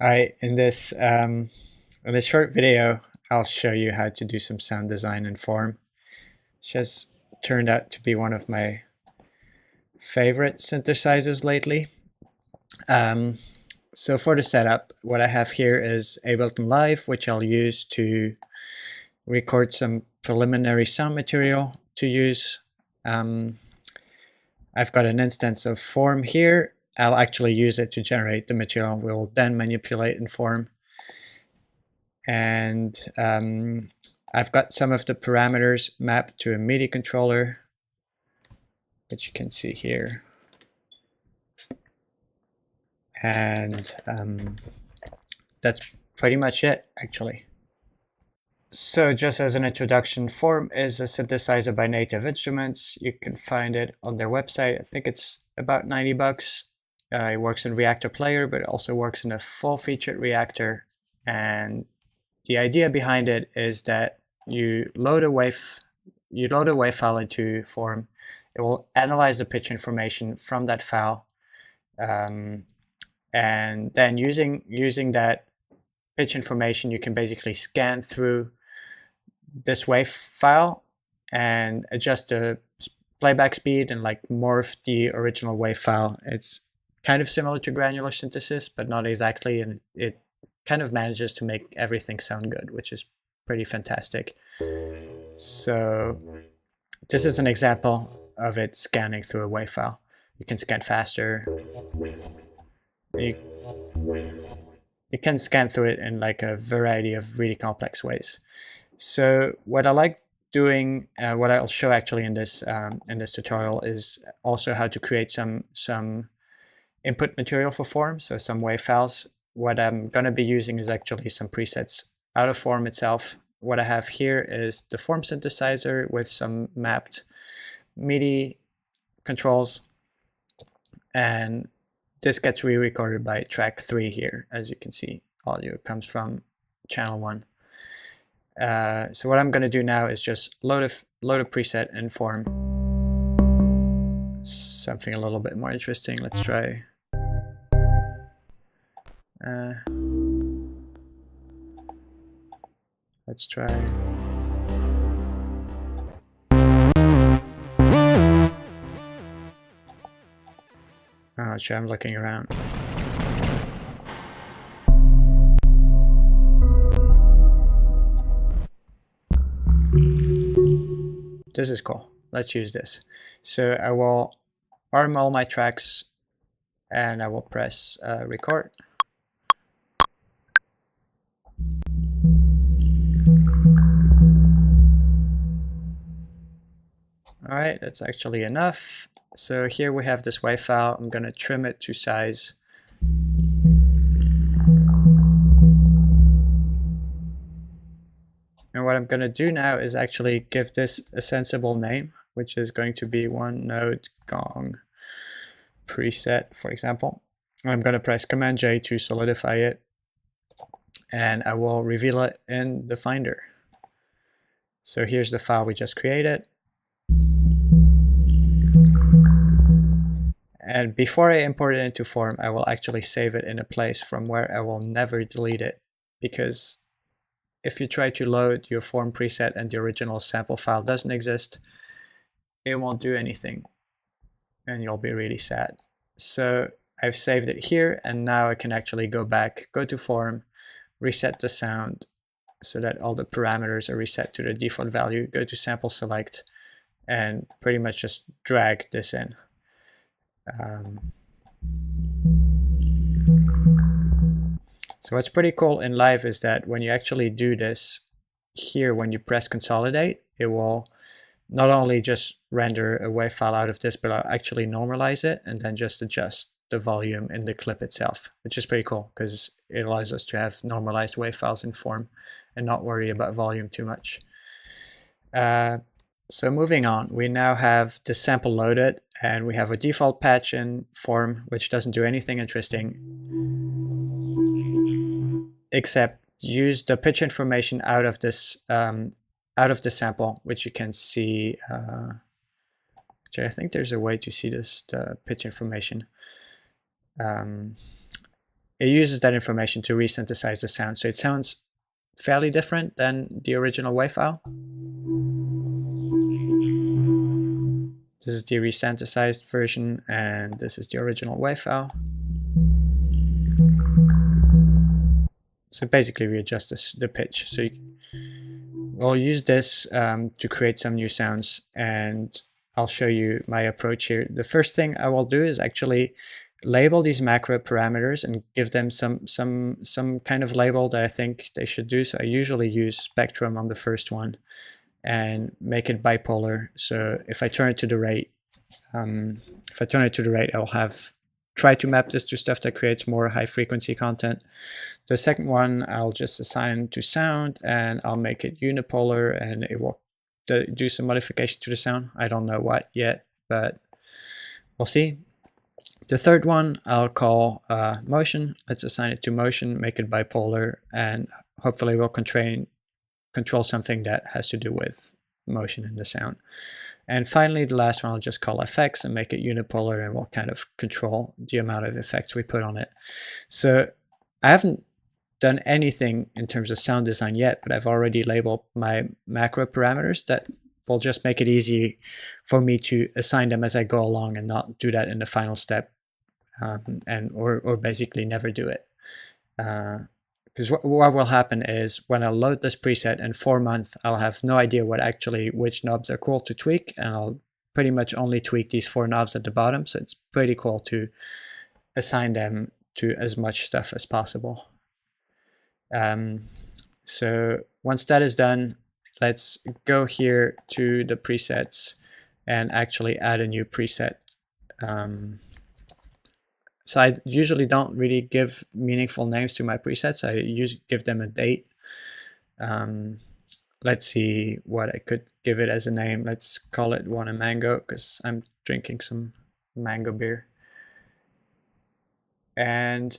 In this short video, I'll show you how to do some sound design in Form, which has turned out to be one of my favorite synthesizers lately. So for the setup, what I have here is Ableton Live, which I'll use to record some preliminary sound material to use. I've got an instance of Form here. I'll actually use it to generate the material we'll then manipulate in Form. And I've got some of the parameters mapped to a MIDI controller, which you can see here. And that's pretty much it, actually. So just as an introduction, Form is a synthesizer by Native Instruments. You can find it on their website. I think it's about 90 bucks. It works in Reactor Player, but it also works in a full-featured Reactor. And the idea behind it is that you load a wave file into Form. It will analyze the pitch information from that file, and then using that pitch information, you can basically scan through this wave file and adjust the playback speed and like morph the original wave file. It's kind of similar to granular synthesis, but not exactly, and it kind of manages to make everything sound good, which is pretty fantastic. So this is an example of it scanning through a wave file. You can scan faster. You can scan through it in like a variety of really complex ways. So what I like doing, what I'll show actually in this tutorial, is also how to create some input material for Form, so some wave files. What I'm going to be using is actually some presets out of Form itself. What I have here is the Form synthesizer with some mapped MIDI controls, and this gets re-recorded by track 3 here. As you can see, audio comes from channel 1. So what I'm going to do now is just load a preset in Form. Something a little bit more interesting. Let's try. Let's try. I'm not sure, I'm looking around. This is cool. Let's use this. So I will arm all my tracks and I will press record. All right, that's actually enough. So here we have this wave file. I'm going to trim it to size. And what I'm going to do now is actually give this a sensible name, which is going to be one note gong preset, for example. I'm going to press Command J to solidify it, and I will reveal it in the Finder. So here's the file we just created. And before I import it into Form, I will actually save it in a place from where I will never delete it, because if you try to load your Form preset and the original sample file doesn't exist, it won't do anything and you'll be really sad. So I've saved it here, and now I can actually go back, go to Form, reset the sound so that all the parameters are reset to the default value, go to Sample Select, and pretty much just drag this in. So what's pretty cool in Live is that when you actually do this here, when you press consolidate, it will not only just render a wave file out of this, but I'll actually normalize it and then just adjust the volume in the clip itself, which is pretty cool because it allows us to have normalized wave files in Form and not worry about volume too much. So moving on, we now have the sample loaded, and we have a default patch in Form, which doesn't do anything interesting except use the pitch information out of this the sample, which you can see. Actually, I think there's a way to see this, the pitch information. it uses that information to resynthesize the sound. So it sounds fairly different than the original wave file. This is the resynthesized version, and this is the original wave file. So basically we adjust the pitch. So we'll use this to create some new sounds, and I'll show you my approach here. The first thing I will do is actually label these macro parameters and give them some kind of label that I think they should do. So I usually use spectrum on the first one and make it bipolar. So if I turn it to the right, I'll have try to map this to stuff that creates more high frequency content. The second one I'll just assign to sound, and I'll make it unipolar, and it will do some modification to the sound. I don't know what yet, but we'll see. The third one I'll call motion. Let's assign it to motion, make it bipolar, and hopefully we'll control something that has to do with motion in the sound. And finally, the last one I'll just call effects and make it unipolar, and we'll kind of control the amount of effects we put on it. So I haven't done anything in terms of sound design yet, but I've already labeled my macro parameters that will just make it easy for me to assign them as I go along and not do that in the final step, or basically never do it. Because what will happen is when I load this preset in 4 months, I'll have no idea which knobs are cool to tweak, and I'll pretty much only tweak these 4 knobs at the bottom. So it's pretty cool to assign them to as much stuff as possible. So once that is done, let's go here to the presets and actually add a new preset. So I usually don't really give meaningful names to my presets. I usually give them a date. Let's see what I could give it as a name. Let's call it Wanna Mango, because I'm drinking some mango beer. And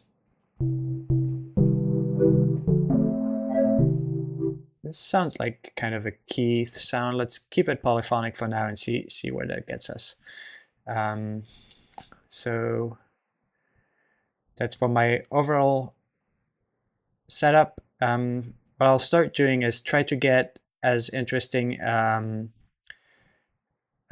this sounds like kind of a key sound. Let's keep it polyphonic for now and see where that gets us. So that's for my overall setup. What I'll start doing is try to get as interesting a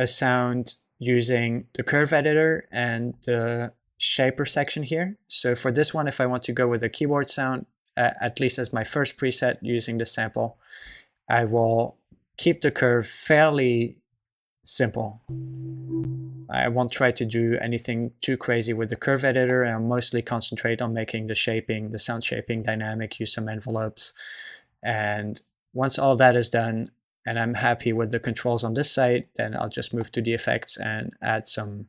sound using the curve editor and the shaper section here. So for this one, if I want to go with a keyboard sound, at least as my first preset using the sample, I will keep the curve fairly simple. I won't try to do anything too crazy with the curve editor, and I'll mostly concentrate on making the sound shaping dynamic, use some envelopes. And once all that is done and I'm happy with the controls on this side, then I'll just move to the effects and add some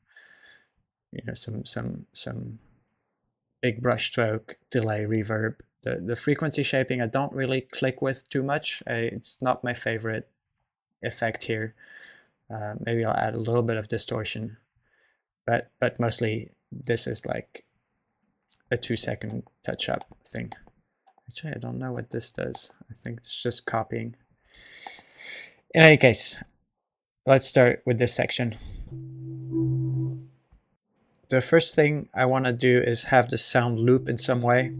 big brush stroke, delay, reverb. The frequency shaping I don't really click with too much. It's not my favorite effect here. Maybe I'll add a little bit of distortion, but mostly this is like a 2-second touch-up thing. Actually, I don't know what this does. I think it's just copying. In any case, let's start with this section. The first thing I want to do is have the sound loop in some way.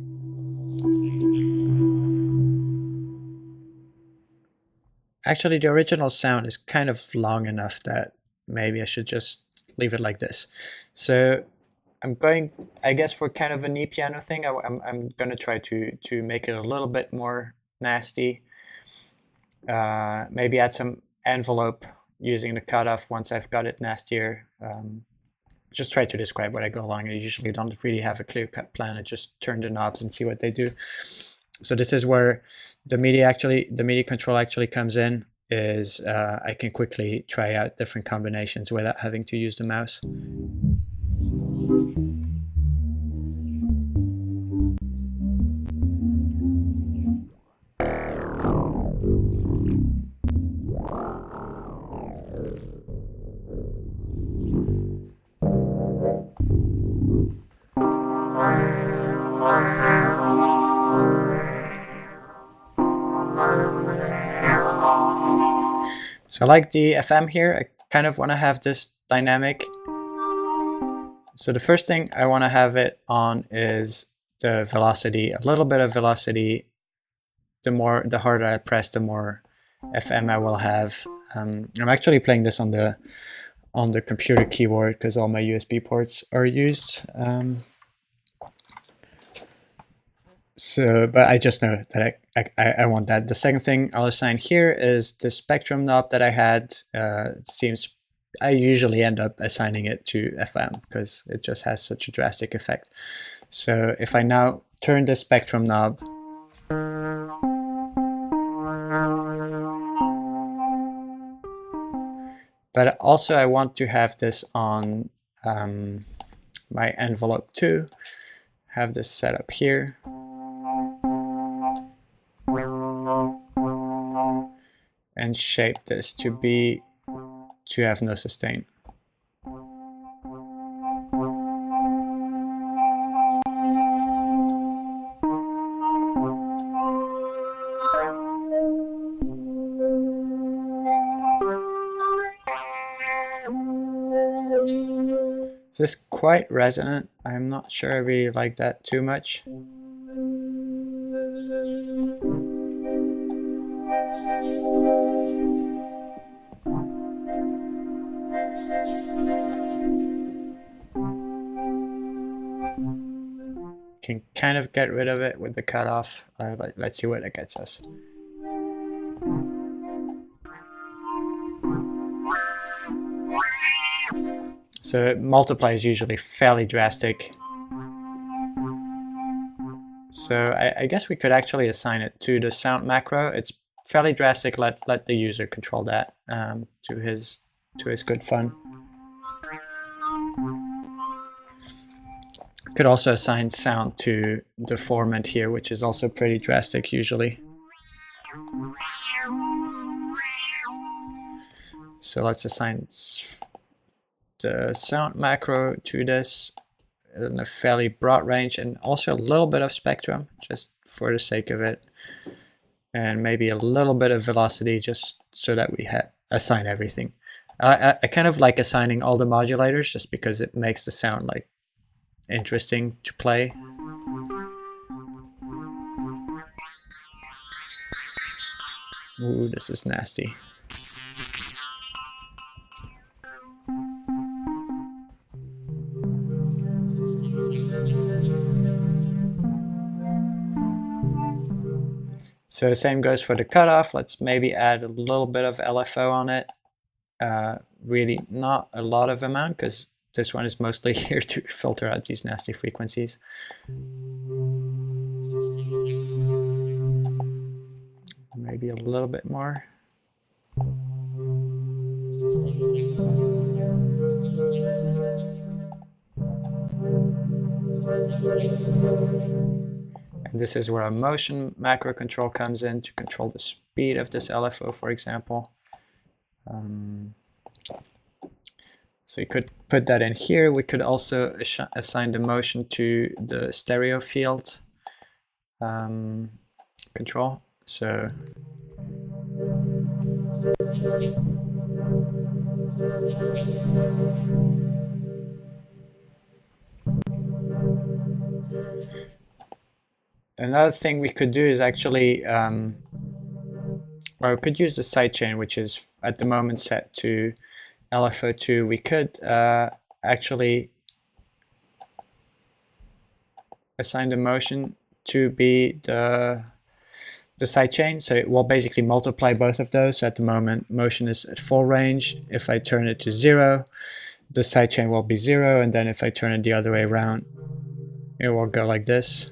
Actually, the original sound is kind of long enough that maybe I should just leave it like this. So I'm going, I guess, for kind of a knee piano thing, I'm going to try to make it a little bit more nasty. Maybe add some envelope using the cutoff once I've got it nastier. Just try to describe what I go along. I usually don't really have a clear-cut plan. I just turn the knobs and see what they do. So this is where the MIDI control actually comes in. Is I can quickly try out different combinations without having to use the mouse. So I like the FM here. I kind of want to have this dynamic. So the first thing I want to have it on is the velocity, a little bit of velocity. The harder I press, the more FM I will have. I'm actually playing this on the computer keyboard because all my USB ports are used. But I just know that I want that. The second thing I'll assign here is the spectrum knob that I had. It seems I usually end up assigning it to FM because it just has such a drastic effect. So if I now turn the spectrum knob, but also I want to have this on my envelope too. Have this set up here. And shape this to have no sustain. This is quite resonant. I'm not sure I really like that too much. Can kind of get rid of it with the cutoff. Let's see what it gets us. So multiply is usually fairly drastic. So I guess we could actually assign it to the sound macro. It's fairly drastic. Let the user control that to his good fun. Could also assign sound to the formant here, which is also pretty drastic usually. So let's assign the sound macro to this in a fairly broad range, and also a little bit of spectrum just for the sake of it, and maybe a little bit of velocity just so that we assign everything. I kind of like assigning all the modulators just because it makes the sound like interesting to play. Ooh, this is nasty. So the same goes for the cutoff. Let's maybe add a little bit of LFO on it. Really not a lot of amount because this one is mostly here to filter out these nasty frequencies. Maybe a little bit more. And this is where a motion macro control comes in to control the speed of this LFO, for example. So you could put that in here. We could also assign the motion to the stereo field control. So another thing we could do is actually, or we could use the sidechain, which is at the moment set to LFO2. We could actually assign the motion to be the sidechain, so it will basically multiply both of those. So at the moment, motion is at full range. If I turn it to 0, the sidechain will be 0, and then if I turn it the other way around, it will go like this.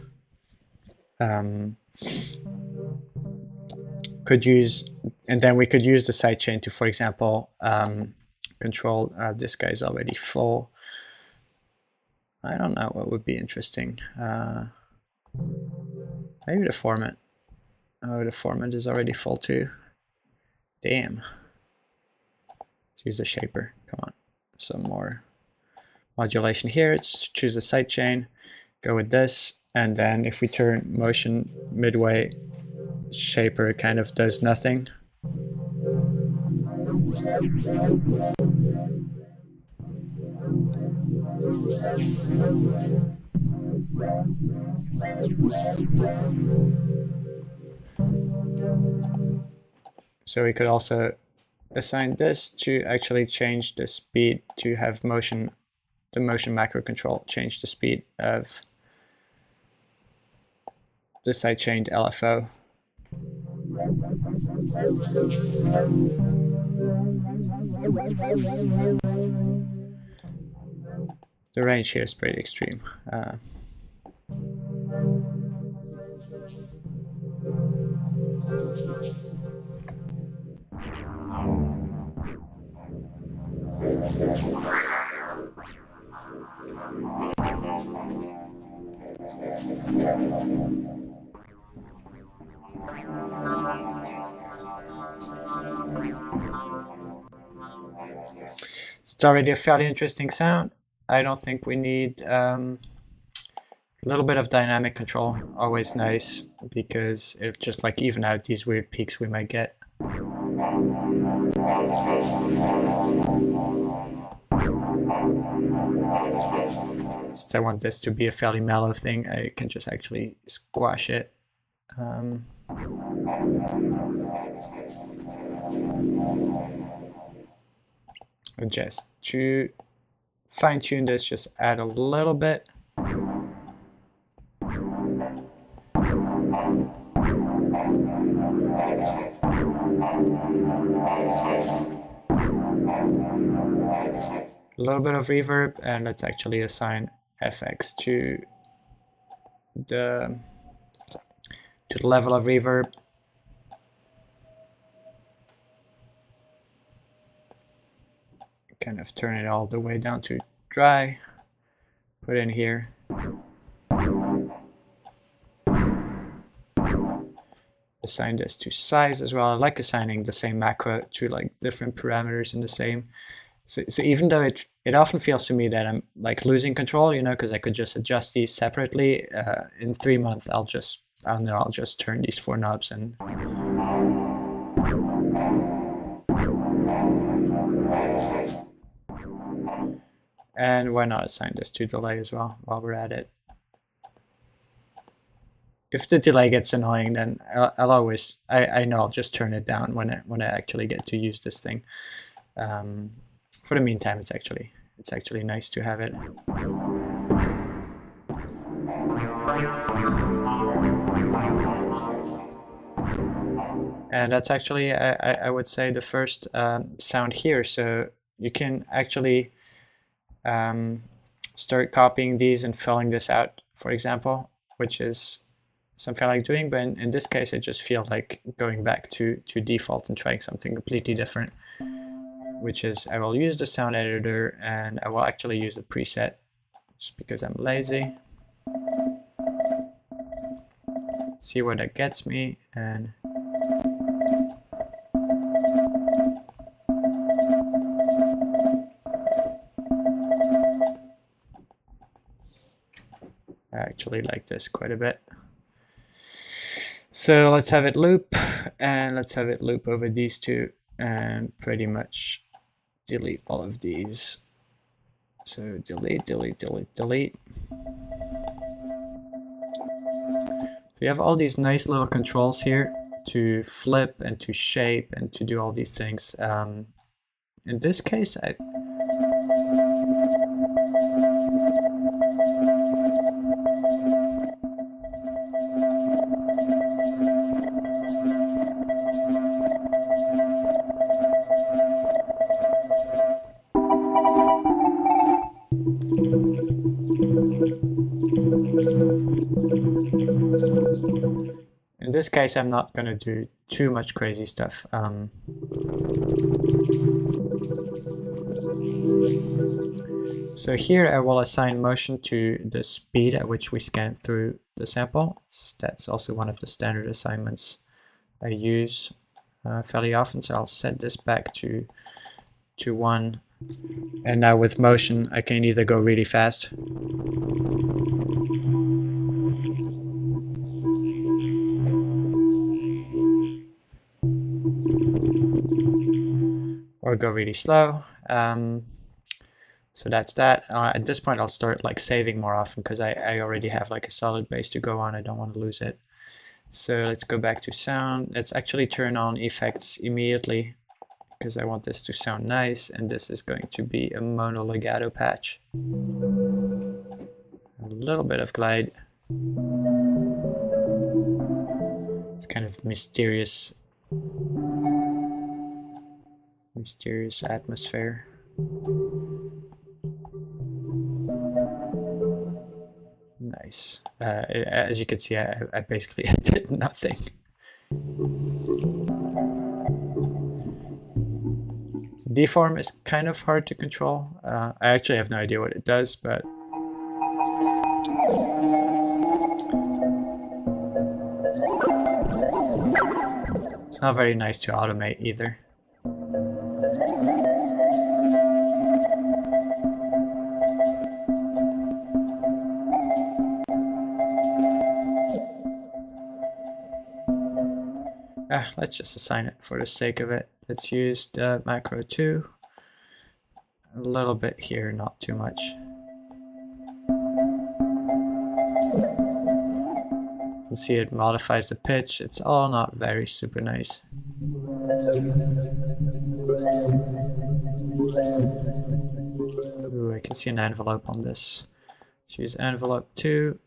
Could use, and then we could use the sidechain to, for example, control. This guy is already full. I don't know what would be interesting. Maybe the formant. Oh, the formant is already full too. Damn. Let's use the shaper. Come on. Some more modulation here. Let's choose the sidechain. Go with this. And then if we turn motion midway, shaper kind of does nothing. So we could also assign this to actually change the speed to have motion, the motion macro control, change the speed of the sidechained LFO. The range here is pretty extreme. It's already a fairly interesting sound. I don't think we need a little bit of dynamic control, always nice, because it just like even out these weird peaks we might get. Since I want this to be a fairly mellow thing, I can just actually squash it. And just to fine-tune this, just add a little bit. A little bit of reverb, and let's actually assign FX to the level of reverb. Kind of turn it all the way down to dry. Put in here. Assign this to size as well. I like assigning the same macro to like different parameters in the same. So even though it often feels to me that I'm like losing control, you know, because I could just adjust these separately. In 3 months, I'll just turn these 4 knobs and why not assign this to delay as well while we're at it. If the delay gets annoying, then I'll always I know I'll just turn it down when I actually get to use this thing. For the meantime, it's actually nice to have it. And that's actually I would say the first sound here. So you can actually start copying these and filling this out, for example, which is something I like doing, but in this case I just feel like going back to default and trying something completely different, which is I will use the sound editor and I will actually use a preset just because I'm lazy. See where that gets me, and I actually like this quite a bit. So let's have it loop, and let's have it loop over these two, and pretty much delete all of these. So delete, delete, delete, delete. So you have all these nice little controls here to flip and to shape and to do all these things. In this case, in this case, I'm not going to do too much crazy stuff. So here I will assign motion to the speed at which we scan through the sample. That's also one of the standard assignments I use fairly often. So I'll set this back to 1. And now with motion, I can either go really fast or go really slow. So that's that. At this point, I'll start like saving more often because I already have like a solid base to go on. I don't want to lose it. So let's go back to sound. Let's actually turn on effects immediately because I want this to sound nice. And this is going to be a mono legato patch. A little bit of glide. It's kind of mysterious atmosphere. Nice. As you can see, I basically did nothing. Deform is kind of hard to control. I actually have no idea what it does, but it's not very nice to automate either. Let's just assign it for the sake of it. Let's use the macro 2. A little bit here, not too much. You can see it modifies the pitch. It's all not very super nice. Ooh, I can see an envelope on this. Let's use envelope 2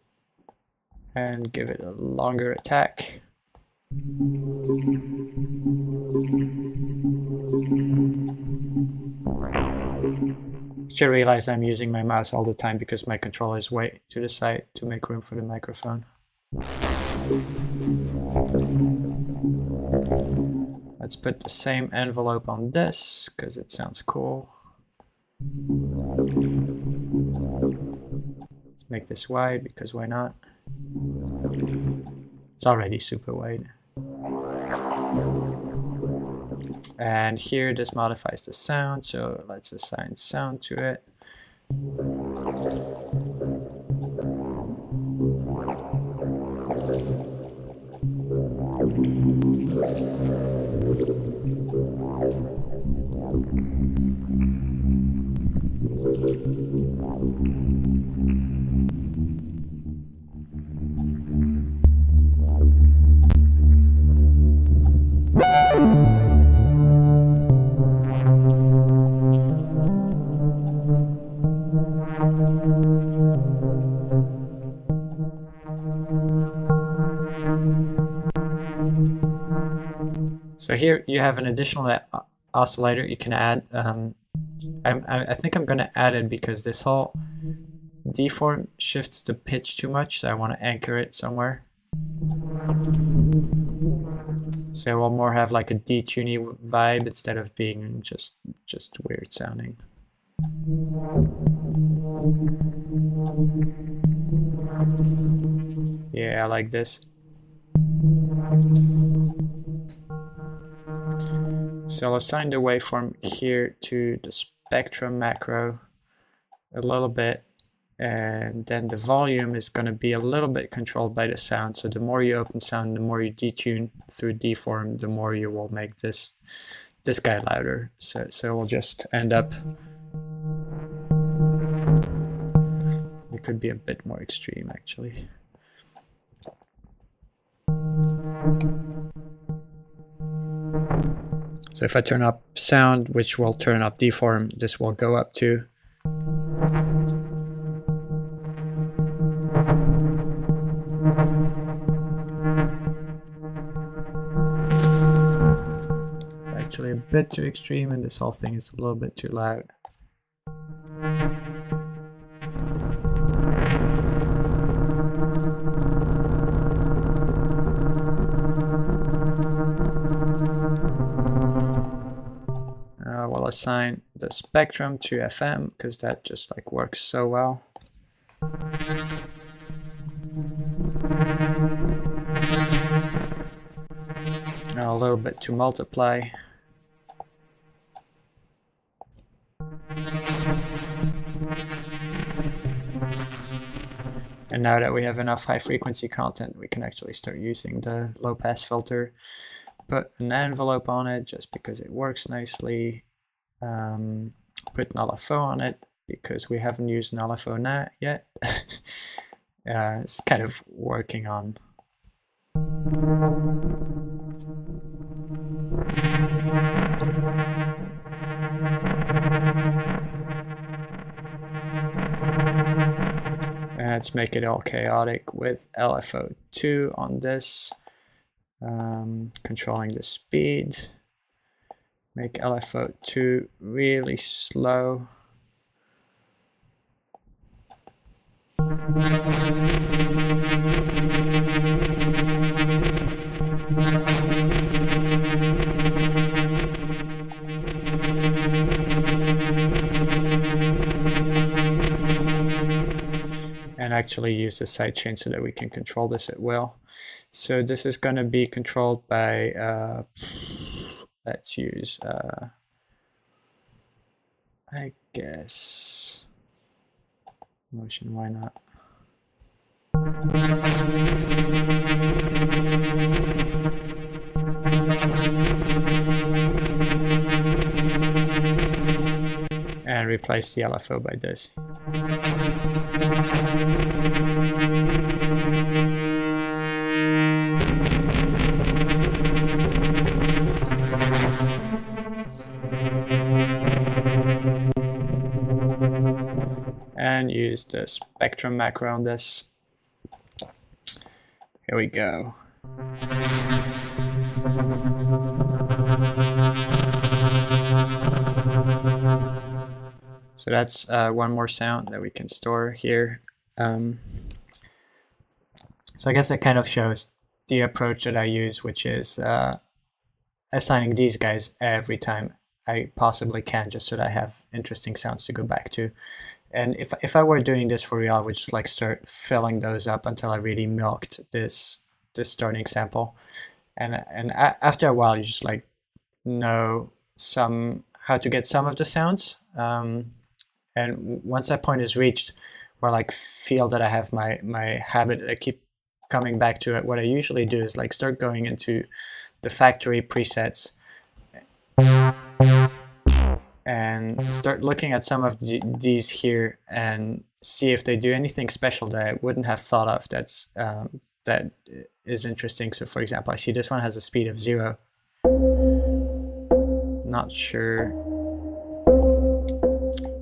and give it a longer attack. Should realize I'm using my mouse all the time because my controller is way to the side to make room for the microphone. Let's put the same envelope on this because it sounds cool. Let's make this wide because why not? It's already super wide. And here this modifies the sound, so let's assign sound to it. So here you have an additional oscillator you can add. I think I'm going to add it because this whole deform shifts the pitch too much, so I want to anchor it somewhere. So it will more have like a detuny vibe instead of being just weird sounding. Yeah, I like this. So I'll assign the waveform here to the spectrum macro a little bit, and then the volume is going to be a little bit controlled by the sound. So the more you open sound, the more you detune through deform, the more you will make this guy louder. So we'll just end up, it could be a bit more extreme actually. So if I turn up sound, which will turn up deform, this will go up too. Actually a bit too extreme, and this whole thing is a little bit too loud. We'll assign the spectrum to FM because that just like works so well. Now a little bit to multiply. And now that we have enough high frequency content, we can actually start using the low pass filter. Put an envelope on it just because it works nicely. Put null FO on it, because we haven't used an LFO yet. It's kind of working on. Let's make it all chaotic with LFO2 on this. Controlling the speed. Make LFO2 really slow. And actually use the sidechain so that we can control this at will. So this is going to be controlled by, let's use, I guess, motion, why not? And replace the LFO by this. And use the spectrum macro on this. Here we go. So that's one more sound that we can store here. So I guess that kind of shows the approach that I use, which is assigning these guys every time I possibly can, just so that I have interesting sounds to go back to. And if I were doing this for real, I would just like start filling those up until I really milked this starting sample. And after a while, you just like know how to get some of the sounds. And once that point is reached, where I like feel that I have my habit, I keep coming back to it. What I usually do is like start going into the factory presets and start looking at some of these here and see if they do anything special that I wouldn't have thought of that is interesting. So for example, I see this one has a speed of 0. Not sure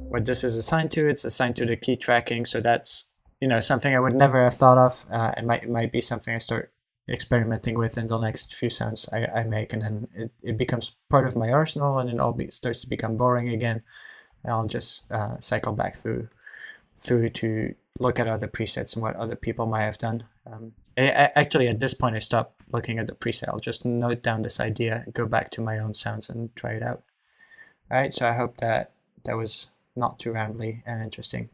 what this is assigned to. It's assigned to the key tracking, so that's, you know, something I would never have thought of. It might be something I start experimenting with in the next few sounds I make, and then it becomes part of my arsenal, and it all starts to become boring again. And I'll just cycle back through to look at other presets and what other people might have done. Actually, at this point, I stop looking at the preset. I'll just note down this idea, go back to my own sounds, and try it out. All right, so I hope that was not too rambly and interesting.